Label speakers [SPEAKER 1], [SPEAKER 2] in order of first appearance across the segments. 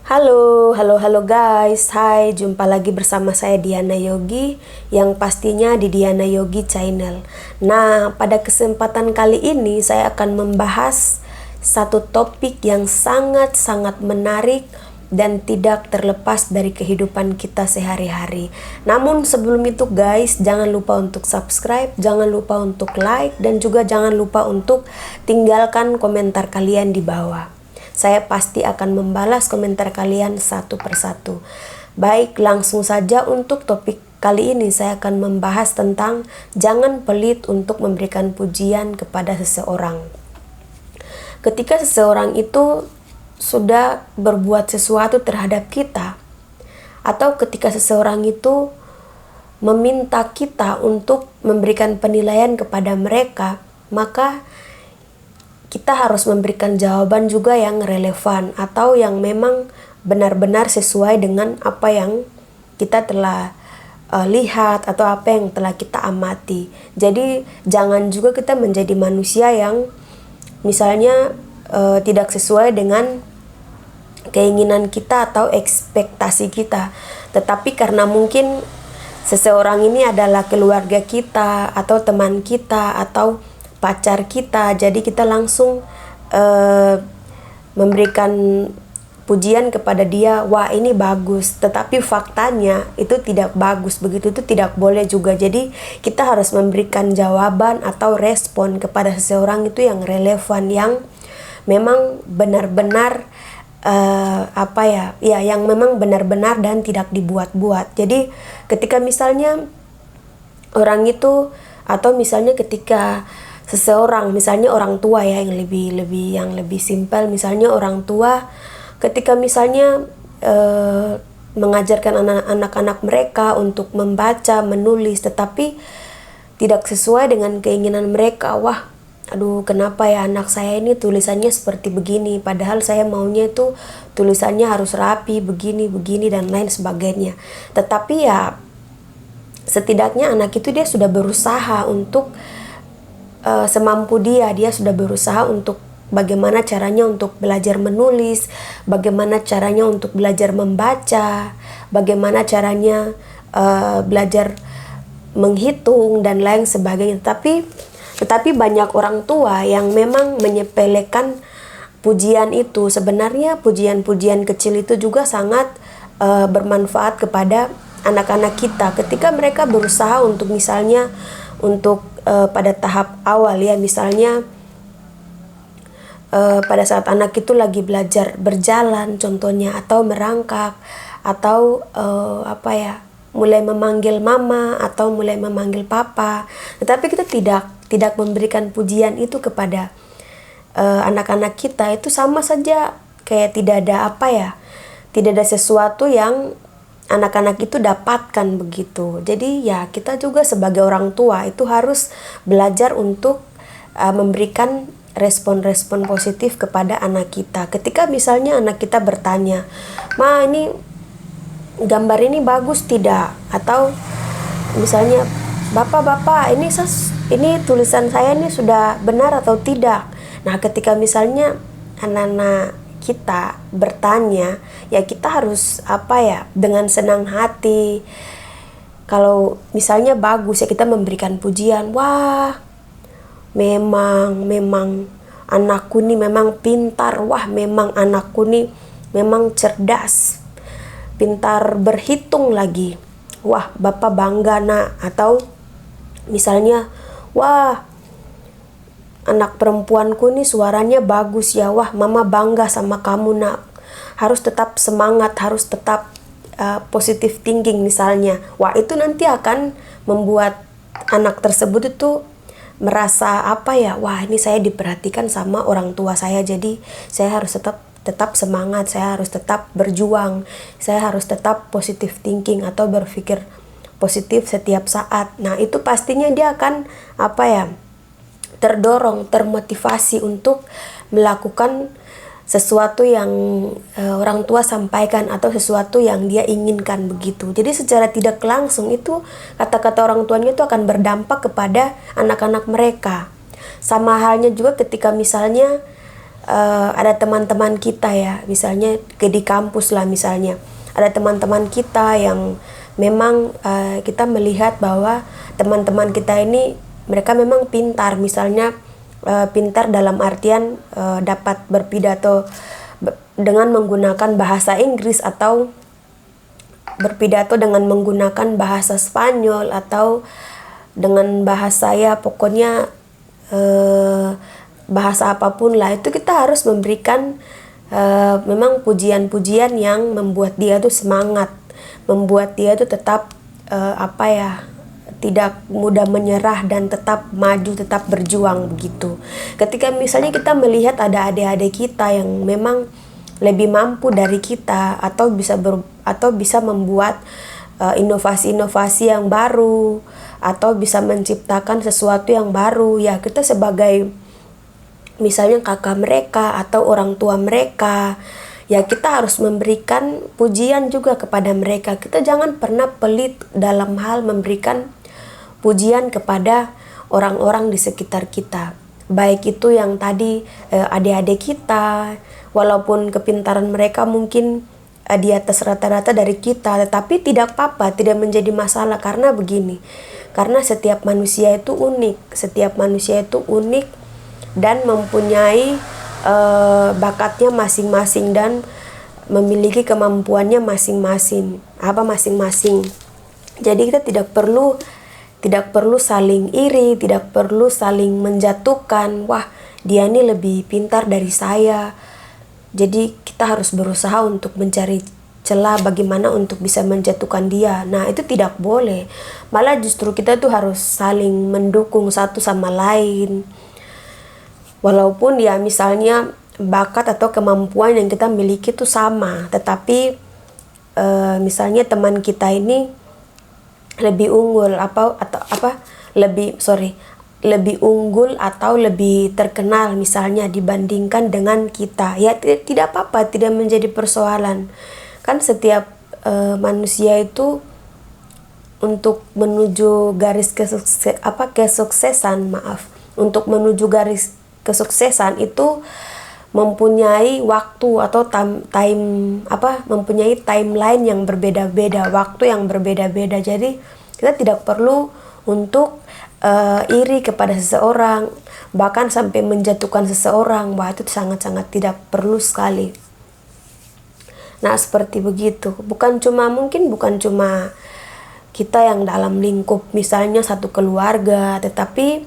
[SPEAKER 1] Halo guys. Hai, jumpa lagi bersama saya Diana Yogi yang pastinya di Diana Yogi Channel. Nah, pada kesempatan kali ini saya akan membahas satu topik yang sangat-sangat menarik dan tidak terlepas dari kehidupan kita sehari-hari. Namun sebelum itu guys, jangan lupa untuk subscribe, jangan lupa untuk like, dan juga jangan lupa untuk tinggalkan komentar kalian di bawah. Saya pasti akan membalas komentar kalian satu persatu. Baik, langsung saja untuk topik kali ini saya akan membahas tentang jangan pelit untuk memberikan pujian kepada seseorang. Ketika seseorang itu sudah berbuat sesuatu terhadap kita, atau ketika seseorang itu meminta kita untuk memberikan penilaian kepada mereka, maka kita harus memberikan jawaban juga yang relevan atau yang memang benar-benar sesuai dengan apa yang kita telah lihat atau apa yang telah kita amati. Jadi jangan juga kita menjadi manusia yang misalnya tidak sesuai dengan keinginan kita atau ekspektasi kita, tetapi karena mungkin seseorang ini adalah keluarga kita atau teman kita atau pacar kita, jadi kita langsung memberikan pujian kepada dia, wah ini bagus, tetapi faktanya itu tidak bagus, begitu itu tidak boleh juga. Jadi kita harus memberikan jawaban atau respon kepada seseorang itu yang relevan, yang memang benar-benar yang memang benar-benar dan tidak dibuat-buat. Jadi ketika misalnya orang itu, atau misalnya ketika seseorang, misalnya orang tua ya, yang lebih simpel, misalnya orang tua ketika misalnya mengajarkan anak-anak mereka untuk membaca, menulis, tetapi tidak sesuai dengan keinginan mereka. Wah, aduh, kenapa ya anak saya ini tulisannya seperti begini, padahal saya maunya itu tulisannya harus rapi, begini dan lain sebagainya. Tetapi ya setidaknya anak itu dia sudah berusaha untuk semampu dia sudah berusaha untuk bagaimana caranya untuk belajar menulis, bagaimana caranya untuk belajar membaca, bagaimana caranya belajar menghitung dan lain sebagainya. Tetapi banyak orang tua yang memang menyepelekan pujian itu. Sebenarnya pujian-pujian kecil itu juga sangat bermanfaat kepada anak-anak kita ketika mereka berusaha untuk misalnya pada tahap awal ya, misalnya pada saat anak itu lagi belajar berjalan contohnya, atau merangkak, atau mulai memanggil mama atau mulai memanggil papa, tetapi kita tidak memberikan pujian itu kepada anak-anak kita, itu sama saja kayak tidak ada sesuatu yang anak-anak itu dapatkan begitu. Jadi ya kita juga sebagai orang tua itu harus belajar untuk memberikan respon-respon positif kepada anak kita. Ketika misalnya anak kita bertanya, "Ma, ini gambar ini bagus tidak?" Atau misalnya, "Bapak, ini tulisan saya ini sudah benar atau tidak?" Nah, ketika misalnya anak-anak kita bertanya, ya kita harus dengan senang hati. Kalau misalnya bagus ya kita memberikan pujian, wah memang anakku nih memang pintar, wah memang anakku nih memang cerdas, pintar berhitung lagi, wah bapak bangga nak. Atau misalnya, wah anak perempuanku nih suaranya bagus ya, wah mama bangga sama kamu nak. Harus tetap semangat, harus tetap positive thinking misalnya. Wah itu nanti akan membuat anak tersebut itu merasa wah ini saya diperhatikan sama orang tua saya, jadi saya harus tetap semangat, saya harus tetap berjuang, saya harus tetap positive thinking atau berpikir positif setiap saat. Nah itu pastinya dia akan terdorong, termotivasi untuk melakukan sesuatu yang orang tua sampaikan atau sesuatu yang dia inginkan begitu. Jadi secara tidak langsung itu kata-kata orang tuanya itu akan berdampak kepada anak-anak mereka. Sama halnya juga ketika misalnya ada teman-teman kita ya, misalnya di kampus lah misalnya, ada teman-teman kita yang memang kita melihat bahwa teman-teman kita ini mereka memang pintar, misalnya pintar dalam artian dapat berpidato dengan menggunakan bahasa Inggris, atau berpidato dengan menggunakan bahasa Spanyol, atau dengan bahasa ya pokoknya bahasa apapun lah. Itu kita harus memberikan memang pujian-pujian yang membuat dia tuh semangat, membuat dia tuh tetap tidak mudah menyerah dan tetap maju, tetap berjuang begitu. Ketika misalnya kita melihat ada adik-adik kita yang memang lebih mampu dari kita, atau bisa membuat inovasi-inovasi yang baru, atau bisa menciptakan sesuatu yang baru, ya kita sebagai misalnya kakak mereka atau orang tua mereka, ya kita harus memberikan pujian juga kepada mereka. Kita jangan pernah pelit dalam hal memberikan pujian kepada orang-orang di sekitar kita, baik itu yang tadi adik-adik kita, walaupun kepintaran mereka mungkin di atas rata-rata dari kita, tetapi tidak apa-apa, tidak menjadi masalah. Karena begini, karena setiap manusia itu unik dan mempunyai bakatnya masing-masing dan memiliki kemampuannya masing-masing. Jadi kita tidak perlu saling iri, tidak perlu saling menjatuhkan. Wah, dia ini lebih pintar dari saya. Jadi kita harus berusaha untuk mencari celah bagaimana untuk bisa menjatuhkan dia. Nah, itu tidak boleh. Malah justru kita tuh harus saling mendukung satu sama lain. Walaupun ya misalnya bakat atau kemampuan yang kita miliki itu sama, tetapi misalnya teman kita ini lebih unggul lebih unggul atau lebih terkenal misalnya dibandingkan dengan kita, ya tidak apa-apa, tidak menjadi persoalan. Kan setiap manusia itu untuk menuju garis untuk menuju garis kesuksesan itu mempunyai waktu atau mempunyai timeline yang berbeda-beda, waktu yang berbeda-beda. Jadi kita tidak perlu untuk iri kepada seseorang, bahkan sampai menjatuhkan seseorang. Wah, itu sangat-sangat tidak perlu sekali. Nah, seperti begitu. Bukan cuma kita yang dalam lingkup misalnya satu keluarga, tetapi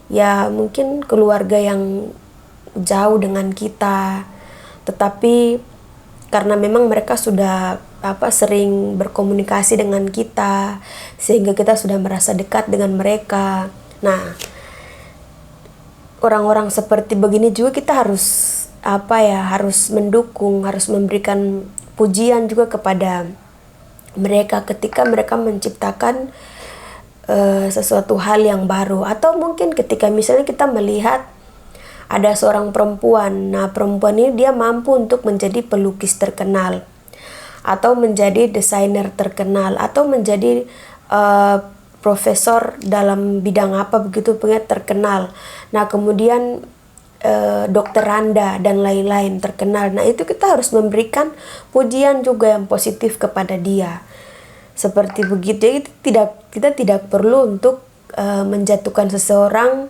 [SPEAKER 1] ya mungkin keluarga yang jauh dengan kita, tetapi karena memang mereka sudah sering berkomunikasi dengan kita, sehingga kita sudah merasa dekat dengan mereka. Nah, orang-orang seperti begini juga kita harus harus mendukung, harus memberikan pujian juga kepada mereka ketika mereka menciptakan sesuatu hal yang baru. Atau mungkin ketika misalnya kita melihat ada seorang perempuan, nah perempuan ini dia mampu untuk menjadi pelukis terkenal, atau menjadi desainer terkenal, atau menjadi profesor dalam bidang apa begitu terkenal. Nah kemudian dokter Randa dan lain-lain terkenal. Nah itu kita harus memberikan pujian juga yang positif kepada dia. Seperti begitu. Jadi kita tidak perlu untuk menjatuhkan seseorang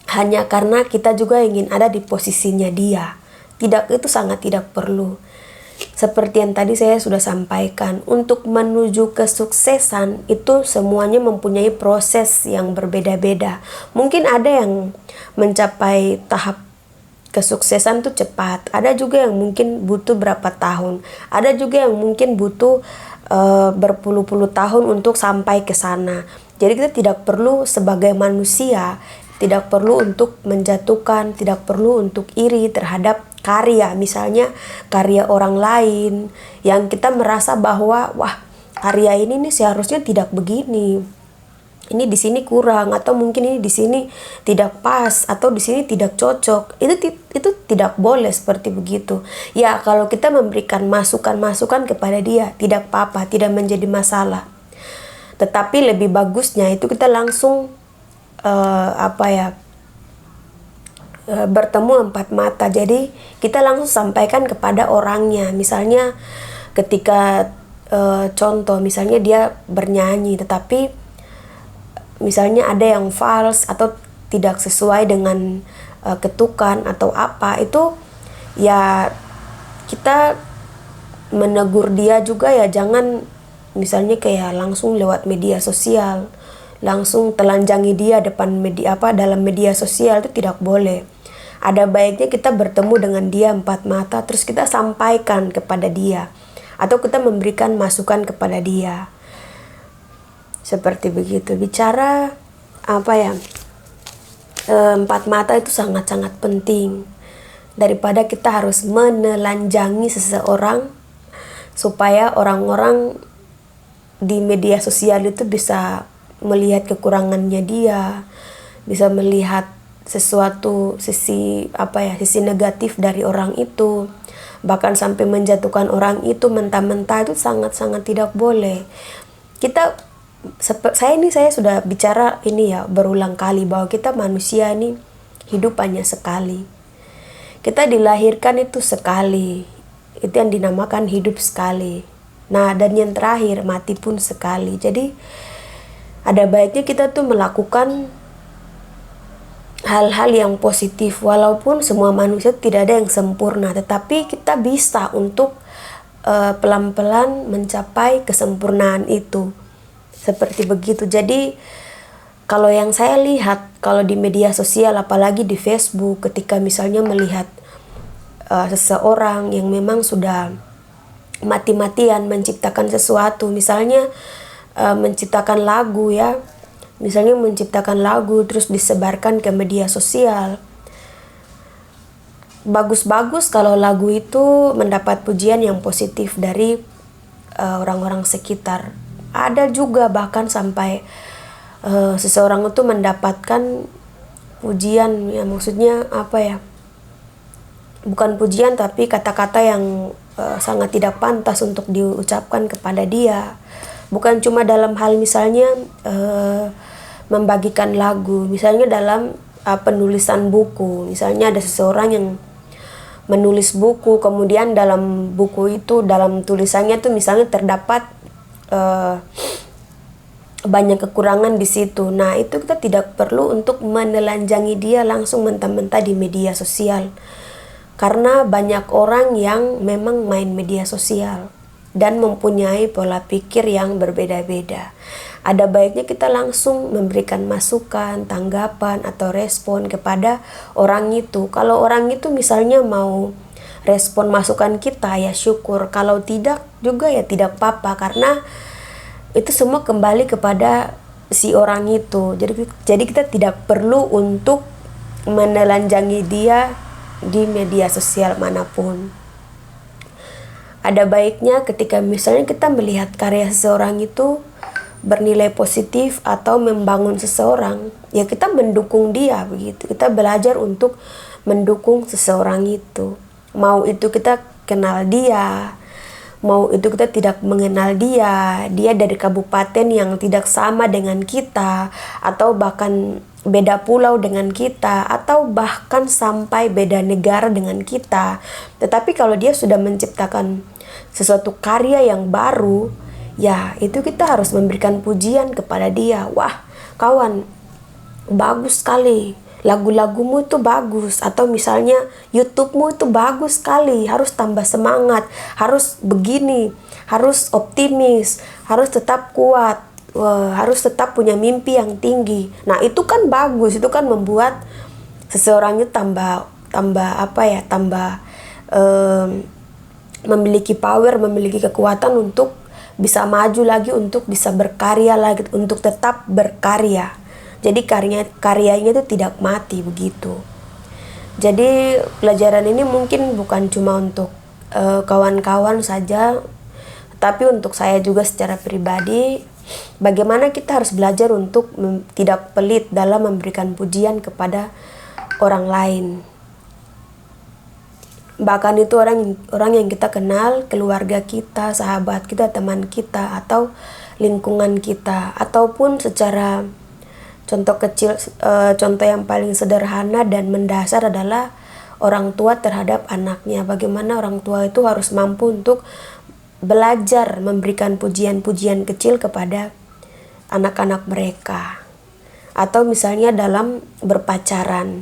[SPEAKER 1] hanya karena kita juga ingin ada di posisinya dia. Itu sangat tidak perlu. Seperti yang tadi saya sudah sampaikan, untuk menuju kesuksesan itu semuanya mempunyai proses yang berbeda-beda. Mungkin ada yang mencapai tahap kesuksesan itu cepat, ada juga yang mungkin butuh berapa tahun, ada juga yang mungkin butuh berpuluh-puluh tahun untuk sampai ke sana. Jadi kita tidak perlu sebagai manusia, tidak perlu untuk menjatuhkan, tidak perlu untuk iri terhadap karya, misalnya karya orang lain yang kita merasa bahwa wah karya ini nih seharusnya tidak begini, ini di sini kurang, atau mungkin ini di sini tidak pas, atau di sini tidak cocok. Itu tidak boleh seperti begitu. Ya kalau kita memberikan masukan-masukan kepada dia tidak apa-apa, tidak menjadi masalah. Tetapi lebih bagusnya itu kita langsung bertemu empat mata. Jadi kita langsung sampaikan kepada orangnya. Misalnya ketika contoh misalnya dia bernyanyi tetapi misalnya ada yang false atau tidak sesuai dengan ketukan atau apa, itu ya kita menegur dia juga ya, jangan misalnya kayak langsung lewat media sosial, langsung telanjangi dia depan media dalam media sosial, itu tidak boleh. Ada baiknya kita bertemu dengan dia empat mata terus kita sampaikan kepada dia atau kita memberikan masukan kepada dia. Seperti begitu. Bicara empat mata itu sangat-sangat penting. Daripada kita harus menelanjangi seseorang supaya orang-orang di media sosial itu bisa melihat kekurangannya dia, bisa melihat sesuatu sisi negatif dari orang itu, bahkan sampai menjatuhkan orang itu mentah-mentah, itu sangat-sangat tidak boleh. Saya sudah bicara ini ya berulang kali bahwa kita manusia ini hidup hanya sekali. Kita dilahirkan itu sekali. Itu yang dinamakan hidup sekali. Nah, dan yang terakhir mati pun sekali. Jadi ada baiknya kita tuh melakukan hal-hal yang positif, walaupun semua manusia tidak ada yang sempurna, tetapi kita bisa untuk pelan-pelan mencapai kesempurnaan itu. Seperti begitu. Jadi kalau yang saya lihat, kalau di media sosial apalagi di Facebook, ketika misalnya melihat seseorang yang memang sudah mati-matian menciptakan sesuatu, misalnya menciptakan lagu ya, misalnya menciptakan lagu terus disebarkan ke media sosial. Bagus-bagus kalau lagu itu mendapat pujian yang positif dari orang-orang sekitar. Ada juga bahkan sampai seseorang itu mendapatkan pujian, ya maksudnya bukan pujian tapi kata-kata yang sangat tidak pantas untuk diucapkan kepada dia. Bukan cuma dalam hal misalnya membagikan lagu, misalnya dalam penulisan buku. Misalnya ada seseorang yang menulis buku, kemudian dalam buku itu, dalam tulisannya tuh misalnya terdapat banyak kekurangan di situ. Nah, itu kita tidak perlu untuk menelanjangi dia langsung mentah-mentah di media sosial. Karena banyak orang yang memang main media sosial dan mempunyai pola pikir yang berbeda-beda. Ada baiknya kita langsung memberikan masukan, tanggapan, atau respon kepada orang itu. Kalau orang itu misalnya mau respon masukan kita, ya syukur. Kalau tidak juga ya tidak apa-apa, karena itu semua kembali kepada si orang itu. Jadi kita tidak perlu untuk menelanjangi dia di media sosial manapun. Ada baiknya ketika misalnya kita melihat karya seseorang itu bernilai positif atau membangun seseorang, ya kita mendukung dia begitu. Kita belajar untuk mendukung seseorang itu. Mau itu kita kenal dia, mau itu kita tidak mengenal dia dari kabupaten yang tidak sama dengan kita, atau bahkan beda pulau dengan kita, atau bahkan sampai beda negara dengan kita. Tetapi kalau dia sudah menciptakan sesuatu karya yang baru, ya itu kita harus memberikan pujian kepada dia. Wah kawan, bagus sekali, lagu-lagumu itu bagus. Atau misalnya YouTube-mu itu bagus sekali, harus tambah semangat, harus begini, harus optimis, harus tetap kuat, harus tetap punya mimpi yang tinggi. Nah itu kan bagus, itu kan membuat seseorang itu tambah memiliki power, memiliki kekuatan untuk bisa maju lagi, untuk bisa berkarya lagi, untuk tetap berkarya. Jadi karyanya itu tidak mati begitu. Jadi pelajaran ini mungkin bukan cuma untuk kawan-kawan saja, tapi untuk saya juga secara pribadi. Bagaimana kita harus belajar untuk tidak pelit dalam memberikan pujian kepada orang lain. Bahkan itu orang yang kita kenal, keluarga kita, sahabat kita, teman kita, atau lingkungan kita, ataupun secara Contoh yang paling sederhana dan mendasar adalah orang tua terhadap anaknya. Bagaimana orang tua itu harus mampu untuk belajar memberikan pujian-pujian kecil kepada anak-anak mereka. Atau misalnya dalam berpacaran.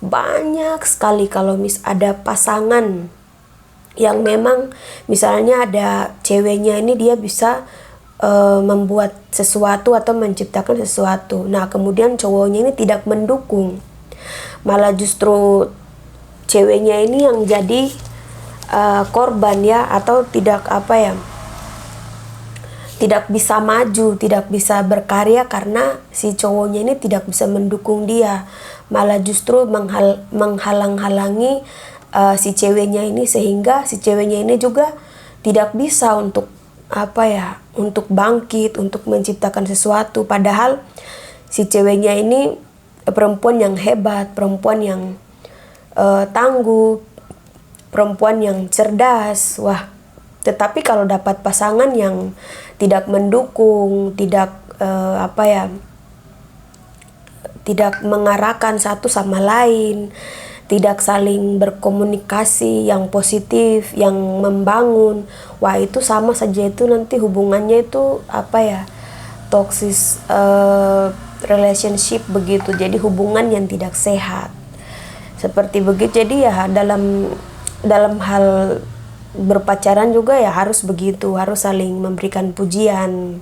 [SPEAKER 1] Banyak sekali kalau ada pasangan yang memang misalnya ada ceweknya ini dia bisa membuat sesuatu atau menciptakan sesuatu. Nah, kemudian cowoknya ini tidak mendukung. Malah justru ceweknya ini yang jadi korban ya, atau tidak bisa maju, tidak bisa berkarya karena si cowoknya ini tidak bisa mendukung dia. Malah justru menghalang-halangi si ceweknya ini, sehingga si ceweknya ini juga tidak bisa untuk untuk bangkit, untuk menciptakan sesuatu. Padahal si ceweknya ini perempuan yang hebat, perempuan yang tangguh, perempuan yang cerdas. Wah, tetapi kalau dapat pasangan yang tidak mendukung, tidak tidak mengarahkan satu sama lain, tidak saling berkomunikasi yang positif, yang membangun, wah itu sama saja, itu nanti hubungannya itu toxic relationship begitu. Jadi hubungan yang tidak sehat seperti begitu. Jadi ya dalam hal berpacaran juga ya harus begitu, harus saling memberikan pujian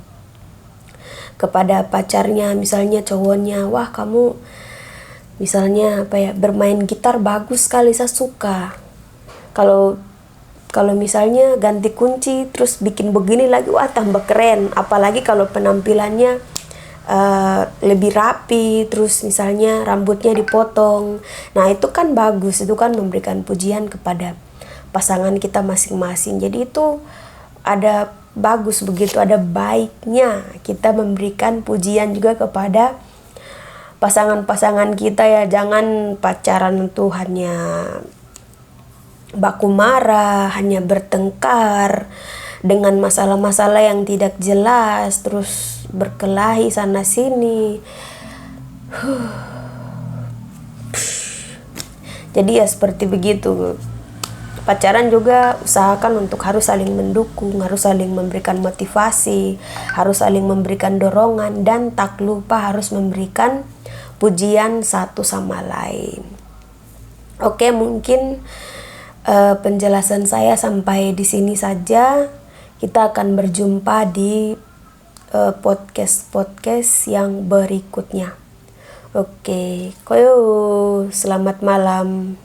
[SPEAKER 1] kepada pacarnya. Misalnya cowoknya, wah kamu misalnya bermain gitar bagus sekali, saya suka. Kalau misalnya ganti kunci terus bikin begini lagi, wah tambah keren. Apalagi kalau penampilannya lebih rapi, terus misalnya rambutnya dipotong. Nah itu kan bagus, itu kan memberikan pujian kepada pasangan kita masing-masing. Jadi itu ada bagus begitu, ada baiknya kita memberikan pujian juga kepada pasangan-pasangan kita ya. Jangan pacaran itu hanya baku marah, hanya bertengkar dengan masalah-masalah yang tidak jelas, terus berkelahi sana sini. Jadi ya seperti begitu. Pacaran juga usahakan untuk harus saling mendukung, harus saling memberikan motivasi, harus saling memberikan dorongan, dan tak lupa harus memberikan pujian satu sama lain. Oke, mungkin penjelasan saya sampai di sini saja. Kita akan berjumpa di podcast yang berikutnya. Oke, koyo, selamat malam.